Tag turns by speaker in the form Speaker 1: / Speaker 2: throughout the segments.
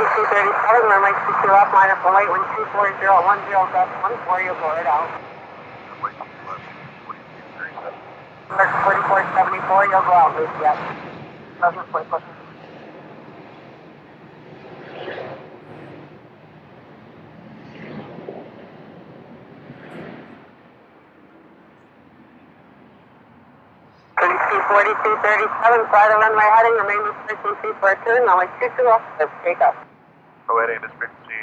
Speaker 1: 4237, runway 22 left, line up and wait, wind 24010, gust 14, you'll go right out.
Speaker 2: Runway 22 left, 4237.
Speaker 1: Number 4474, you'll go out, busiest. Doesn't play question. Fly the runway heading, remain this frequency for a turn, runway 22 left, take off.
Speaker 2: Go ahead, this frequency,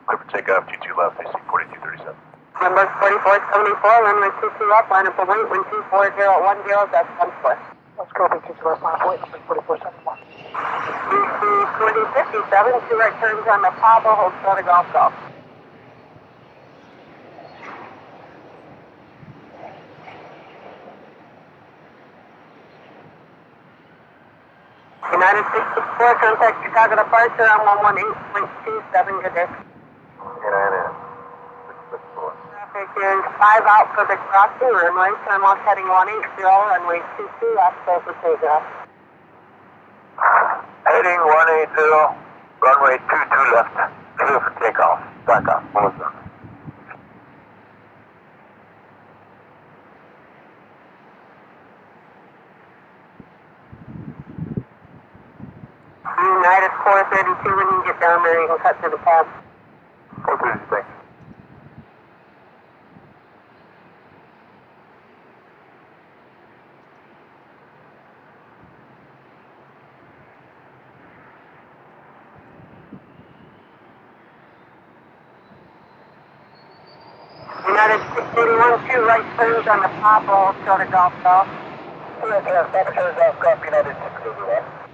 Speaker 2: clear for takeoff, 22 left, AC 4237.
Speaker 1: Number 4474, runway 22 left, line up and wait, wind 24010, gust 14. Let's go for 22 left, line up and wait, number 4471. DC 4057, two right turns on the Pablo, hold short of Golf Golf. United 664, contact Chicago departure on 118.27, good day.
Speaker 2: United 664.
Speaker 1: Traffic is 5 out for the crossing, runway, turn left heading 180, runway 22, left close for takeoff.
Speaker 2: Heading 180, runway 22 left, clear for takeoff, back off, Melissa.
Speaker 1: United 432, when you get down there, you can cut through the cab.
Speaker 2: 432, thanks.
Speaker 1: United 681, two right turns on the Pablo, hold short of Golf Golf.
Speaker 2: Yes, back turns off, copy United 681.